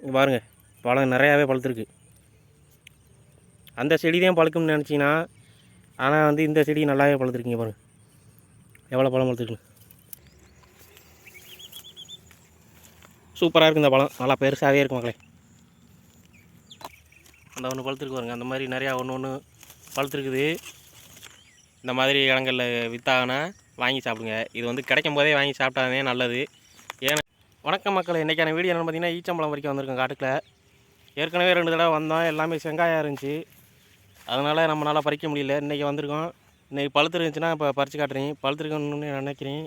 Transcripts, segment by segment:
இங்கே பாருங்கள், பழம் நிறையாவே பழுத்துருக்கு. அந்த செடி தான் பழுக்கும்னு நினச்சிங்கன்னா, ஆனால் வந்து இந்த செடி நல்லாவே பழுத்துருக்கீங்க பாருங்கள், எவ்வளோ பழம் பழுத்துருக்கு. சூப்பராக இருக்குது இந்த பழம், நல்லா பெருசாகவே இருக்கும் மக்களே. அந்த ஒன்று பழுத்துருக்கு பாருங்க, அந்த மாதிரி நிறையா ஒன்று பழுத்துருக்குது. இந்த மாதிரி இடங்களில் விற்றாங்கன்னா வாங்கி சாப்பிடுங்க. இது வந்து கிடைக்கும் போதே வாங்கி சாப்பிட்டாதே நல்லது. ஏன்னா வணக்கம் மக்கள், இன்றைக்கான வீடியோ என்னென்னு பார்த்தீங்கன்னா, ஈச்சம்பழம் வரைக்கும் வந்திருக்கோம் காட்டுக்குள்ள. ஏற்கனவே 2 தடவை வந்தோம், எல்லாமே செங்காயாக இருந்துச்சு. அதனால் நம்மளால் பறிக்க முடியல. இன்றைக்கி வந்திருக்கோம். இன்றைக்கி பழுத்து இருந்துச்சுன்னா இப்போ பறித்து காட்டுறேன். பழுத்துருக்கணுன்னு நினைக்கிறேன்.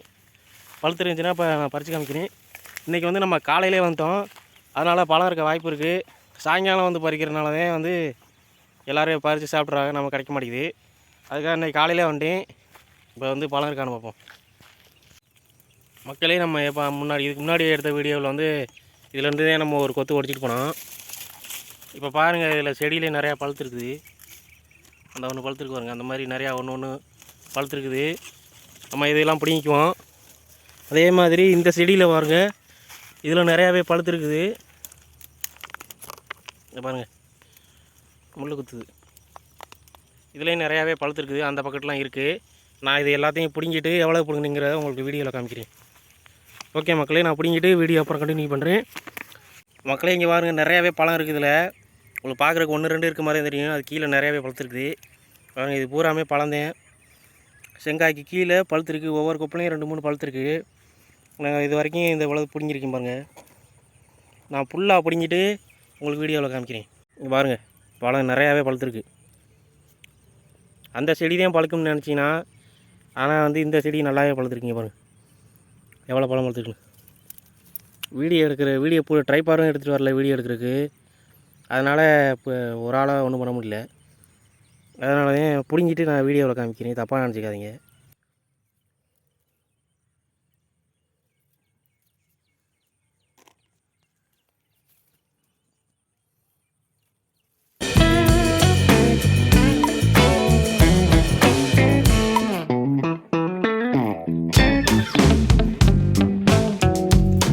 பழுத்து இருந்துச்சுன்னா இப்போ நான் பறித்து காமிக்கிறேன். இன்றைக்கி வந்து நம்ம காலையிலே வந்துட்டோம், அதனால் பழம் இருக்க வாய்ப்பு இருக்குது. சாயங்காலம் வந்து பறிக்கிறதுனால தான் வந்து எல்லோரும் பறித்து சாப்பிட்றாங்க, நம்ம கிடைக்க மாட்டேங்குது. அதுக்காக இன்றைக்கி காலையிலே வந்துட்டேன். இப்போ வந்து பழம் இருக்கான்னு பார்ப்போம் மக்களே. நம்ம இப்போ இதுக்கு முன்னாடி எடுத்த வீடியோவில் வந்து இதிலேருந்து தான் நம்ம ஒரு கொத்து ஒடிச்சிட்டு போனோம். இப்போ பாருங்கள், இதில் செடியிலே நிறையா பழுத்துருக்குது. அந்த ஒன்று பழுத்துருக்கு பாருங்கள், அந்த மாதிரி நிறையா ஒன்று பழுத்துருக்குது. நம்ம இதெல்லாம் பிடிங்கிக்குவோம். அதே மாதிரி இந்த செடியில் பாருங்கள், இதில் நிறையாவே பழுத்துருக்குது. பாருங்கள், முள் குத்துது. இதுலேயும் நிறையாவே பழுத்துருக்குது. அந்த பக்கத்துலாம் இருக்குது. நான் இது எல்லாத்தையும் பிடிங்கிட்டு எவ்வளோ பிடுங்குங்கிறத உங்களுக்கு வீடியோவில் காமிக்கிறேன். ஓகே மக்களே, நான் பிடிங்கிட்டு வீடியோ அப்புறம் கண்டினியூ பண்ணுறேன். மக்களே இங்கே பாருங்கள், நிறையாவே பழம் இருக்குது. இதில் உங்களுக்கு பார்க்குறக்கு 1-2 இருக்க மாதிரி தெரியும். அது கீழே நிறையாவே பழுத்துருக்குது பாருங்கள். இது பூராமே பழந்தேன். செங்காய்க்கு கீழே பழுத்துருக்கு. ஒவ்வொரு கொப்புலையும் 2-3 பழுத்துருக்கு. நாங்கள் இது வரைக்கும் இந்த இவ்வளோ பிடுங்கிருக்கேன் பாருங்கள். நான் ஃபுல்லாக பிடுங்கிட்டு உங்களுக்கு வீடியோவில் காமிக்கிறேன். இங்கே பாருங்கள், பழம் நிறையாவே பழுத்துருக்கு. அந்த செடி தான் பழுக்கும்னு நினச்சிங்கன்னா, ஆனால் வந்து இந்த செடி நல்லாவே பழுத்துருக்கீங்க பாருங்கள், எவ்வளோ பழம் பழுத்துருக்கு. வீடியோ ட்ரைபாரும் எடுத்துகிட்டு வரல வீடியோ எடுக்கிறதுக்கு. அதனால் இப்போ ஒரு ஆளாக ஒன்றும் பண்ண முடியல. அதனால தான் பிடுங்கிட்டு நான் வீடியோவில் காமிக்கிறேன், தப்பாக நினச்சிக்காதீங்க.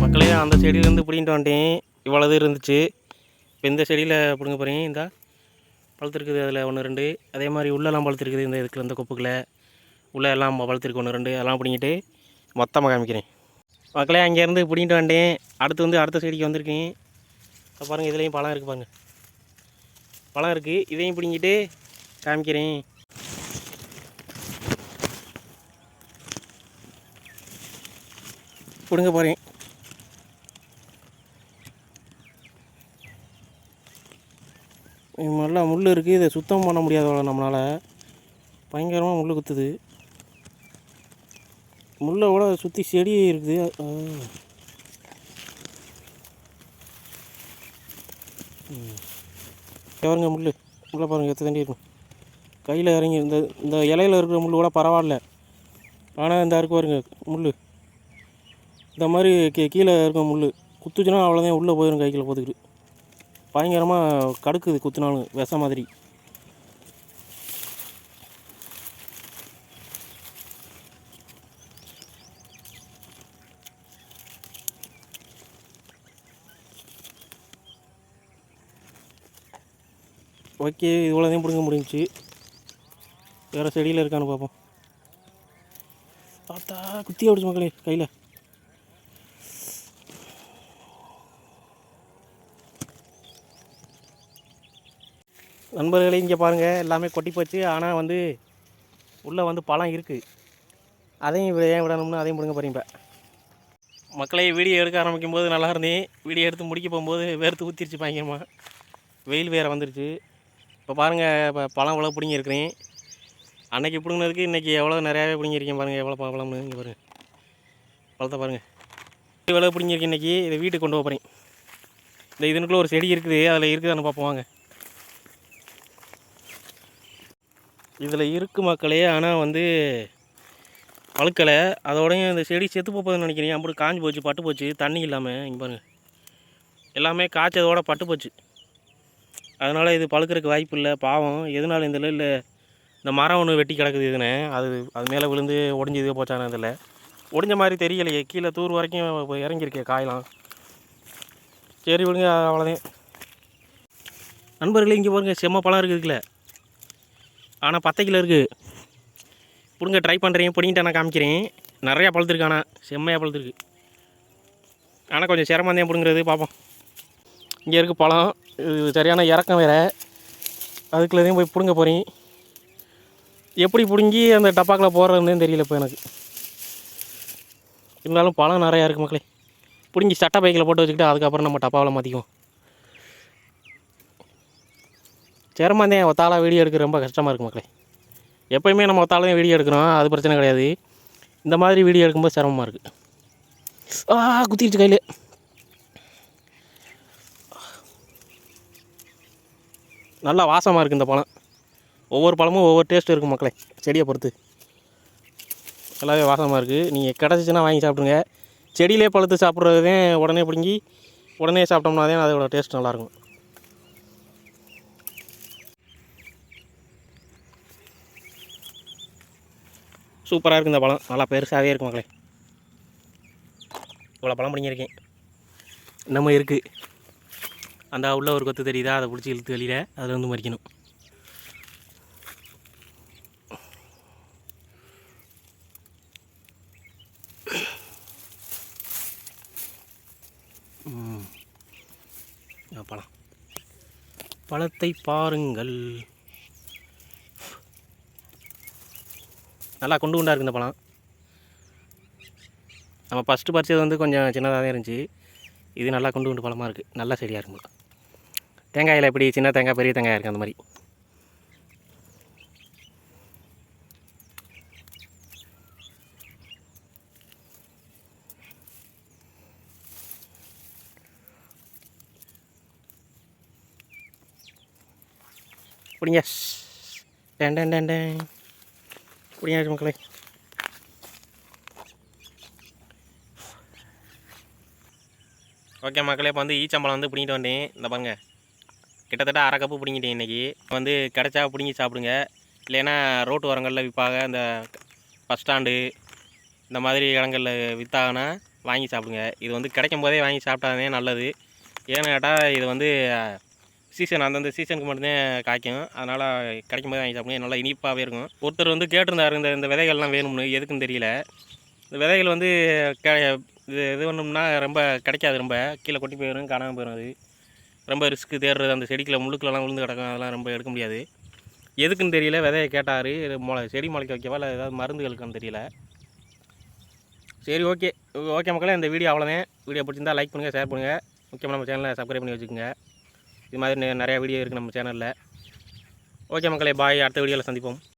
மக்களே, அந்த செடியிலேருந்து பிடிங்கிட்டு வந்துட்டேன். இவ்வளவு இருந்துச்சு. இப்போ இந்த செடியில் பிடுங்க போகிறீங்க. இந்த பழுத்துருக்குது, அதில் 1-2. அதே மாதிரி உள்ளெல்லாம் பழுத்துருக்குது. இந்த இதுக்கு இந்த கொப்புக்கில் உள்ளே எல்லாம் பழுத்துருக்கு 1-2. அதெல்லாம் பிடிங்கிட்டு மொத்தமாக காமிக்கிறேன். மக்களே, அங்கேருந்து பிடிங்கிட்டு வந்துட்டேன். அடுத்து வந்து அடுத்த செடிக்கு வந்திருக்கேன். இப்போ பாருங்கள், இதுலேயும் பழம் இருக்குது பாருங்கள், பழம் இருக்குது. இதையும் பிடிங்கிட்டு காமிக்கிறேன். பிடுங்க போகிறேன். நல்லா முள் இருக்குது. இதை சுத்தம் பண்ண முடியாத நம்மளால். பயங்கரமாக முள் குத்துது. முள்ளை கூட சுற்றி செடி இருக்குது. பாருங்க, முள்ளை பாருங்கள் எத்த தண்டி இருக்கும். கையில் இறங்கி இந்த இலையில் இருக்கிற முள் கூட பரவாயில்ல. ஆனால் இந்த இருக்கு பாருங்க முள், இந்த மாதிரி கீழே இருக்க முள் குத்துச்சுன்னா அவ்வளோதான், உள்ளே போயிடும் கைக்குள்ளே போத்துக்கிட்டு. பயங்கரமாக கடுக்குது குத்துனாலும், விஷ மாதிரி. ஓகே, இவ்வளோதையும் பிடுங்க முடிஞ்சிச்சு. வேறு செடியில் இருக்கான்னு பார்ப்போம். பார்த்தா குத்தி ஓடிச்சு மக்களே கையில். நண்பர்களே, இங்கே பாருங்கள், எல்லாமே கொட்டி போச்சு. ஆனால் வந்து உள்ளே வந்து பழம் இருக்குது. அதையும் ஏன் விடணும்னு அதையும் பிடுங்க போகிறீங்க. மக்களே, வீடியோ எடுக்க ஆரம்பிக்கும் போது நல்லா இருந்தேன். வீடியோ எடுத்து முடிக்க போகும்போது வேர்த்து ஊற்றிருச்சு பயங்கரமாக. வெயில் வேறு வந்துருச்சு. இப்போ பாருங்கள், இப்போ பழம் எவ்வளோ பிடுங்கிருக்கிறேன். அன்றைக்கி பிடுங்கினதுக்கு இன்றைக்கி எவ்வளோ நிறையாவே பிடுங்கிருக்கேன் பாருங்கள், எவ்வளோ பழம்னு. இங்கே பாருங்கள், பழத்தை பாருங்கள், எவ்வளோ பிடுங்கிருக்கேன். இன்றைக்கி இதை வீட்டுக்கு கொண்டு போகிறேன். இந்த இதனுக்குள்ளே ஒரு செடி இருக்குது, அதில் இருக்குதான்னு பார்ப்போம் வாங்க. இதில் இருக்குது மக்களே, ஆனால் வந்து பழுக்கலை. அதோடையும் இந்த செடி செத்து போகுதுன்னு நினைக்கிறேன். அப்படி காஞ்சி போச்சு, பட்டு போச்சு, தண்ணி இல்லாமல். இங்கே பாருங்கள், எல்லாமே காய்ச்சதோட பட்டு போச்சு. அதனால் இது பழுக்கிறதுக்கு வாய்ப்பு இல்லை. பாவம், எதனால இந்த மரம் ஒன்று வெட்டி கிடக்குது. இதுன்னு அது மேலே விழுந்து ஒடிஞ்சு இது போச்சானு இதில் ஒடிஞ்ச மாதிரி தெரியலையே. கீழே தூர் வரைக்கும் இறங்கியிருக்கே காயெலாம். சரி விடுங்க, அவ்வளோதான். நண்பர்களே, இங்கே பாருங்க, செம்ம பழம் இருக்குதுல. ஆனால் 10 கிலோ இருக்குது. பிடுங்க ட்ரை பண்ணுறேன், பிடிங்கிட்டு நான் காமிக்கிறேன். நிறையா பழுத்துருக்கு, ஆனால் செம்மையாக பழுத்துருக்கு. ஆனால் கொஞ்சம் சிரமம் தான் பிடுங்கிறது, பார்ப்போம். இங்கே இருக்குது பழம். இது சரியான இறக்கம் வேறு. அதுக்குள்ளேயும் போய் பிடுங்க போகிறேன். எப்படி பிடுங்கி அந்த டப்பாக்கில் போடுறதுன்னு தெரியல இப்போ எனக்கு. இருந்தாலும் பழம் நிறையா இருக்குது மக்களே. பிடுங்கி சட்டை பைக்கில் போட்டு வச்சுக்கிட்டு அதுக்கப்புறம் நம்ம டப்பாவில் மாற்றிக்குவோம். சிரமம் தான், ஒத்தாளாக வீடியோ எடுக்க ரொம்ப கஷ்டமாக இருக்குது மக்களே. எப்போயுமே நம்ம ஒத்தாளையும் வீடியோ எடுக்கிறோம், அது பிரச்சனை கிடையாது. இந்த மாதிரி வீடியோ எடுக்கும்போது சிரமமாக இருக்குது. குத்திடுச்சு கையில். நல்லா வாசமாக இருக்குது இந்த பழம். ஒவ்வொரு பழமும் ஒவ்வொரு டேஸ்ட்டு இருக்குது மக்களே, செடியை பொறுத்து. நல்லாவே வாசமாக இருக்குது. நீங்கள் கிடச்சிச்சின்னா வாங்கி சாப்பிட்ருங்க. செடியிலே பழுத்து சாப்பிட்றது உடனே பிடுங்கி உடனே சாப்பிட்டோம்னா தான் அதோட டேஸ்ட் நல்லாயிருக்கும். சூப்பராக இருக்குது இந்த பழம். நல்லா பெருசாகவே இருக்கும் மக்களே. இவ்வளோ பழம் பிடிங்கிருக்கேன். இன்னமும் இருக்குது. அந்த உள்ள ஒரு கொத்து தெரியுதா, அதை பிடிச்சி இழுத்து வெளியில் அதில் வந்து மறிக்கணும். பழம், பழத்தை பாருங்கள். நல்லா குண்டு குண்டாக இருக்குது இந்த பழம். நம்ம ஃபஸ்ட்டு பறிச்சது வந்து கொஞ்சம் சின்னதாக தான் இருந்துச்சு. இது நல்லா குண்டு குண்டு பழமாக இருக்குது. நல்லா செடியாக இருக்கும். தேங்காயில் எப்படி சின்ன தேங்காய் பெரிய தேங்காய் இருக்குது அந்த மாதிரி. பிடிங்க. பிடிங்க மக்களே. ஓகே மக்களே, இப்போ வந்து ஈச்சம்பழம் வந்து பிடிங்கிட்டு வந்தேன். இந்த பாருங்க, கிட்டத்தட்ட 1/2 கப்பு பிடிங்கிட்டேன் இன்றைக்கி. வந்து கிடச்சா பிடிங்கி சாப்பிடுங்க. இல்லைன்னா ரோட்டு ஓரங்களில் விற்பாங்க, இந்த பஸ் ஸ்டாண்டு இந்த மாதிரி இடங்களில் விற்றாங்கன்னா வாங்கி சாப்பிடுங்க. இது வந்து கிடைக்கும் போதே வாங்கி சாப்பிட்டாதே நல்லது. ஏன்னு கேட்டால் இது வந்து சீசன், அந்தந்த சீசனுக்கு மட்டும்தான் காய்க்கும். அதனால் கிடைக்கும் போதே வாங்கி சாப்பிடுங்க. நல்லா இனிப்பாகவே இருக்கும். ஒருத்தர் வந்து கேட்டிருந்தார், இந்த விதைகள்லாம் வேணும்னு. எதுக்குன்னு தெரியல. இந்த விதைகள் வந்து இது பண்ணோம்னா ரொம்ப கிடைக்காது. ரொம்ப கீழே கொட்டி போயிடும், காணாமல் போயிடும். அது ரொம்ப ரிஸ்க்கு தேடுறது. அந்த செடிக்குள்ள முள்ளுக்குள்ளெல்லாம் விழுந்து கிடக்கும். அதெல்லாம் ரொம்ப எடுக்க முடியாது. எதுக்குன்னு தெரியல. விதையை கேட்டார். செடி முளைக்க வைக்கவா இல்லை ஏதாவது மருந்துகளுக்குன்னு தெரியல. சரி, ஓகே மக்களே, இந்த வீடியோ அவ்வளோதான். வீடியோ பிடிச்சிருந்தா லைக் பண்ணுங்கள், ஷேர் பண்ணுங்கள். முக்கியமாக நம்ம சேனலை சப்ஸ்கிரைப் பண்ணி வச்சுக்கோங்க. இது மாதிரி நிறையா வீடியோ இருக்குது நம்ம சேனலில். ஓகே மக்களே, பாய். அடுத்த வீடியோவில் சந்திப்போம்.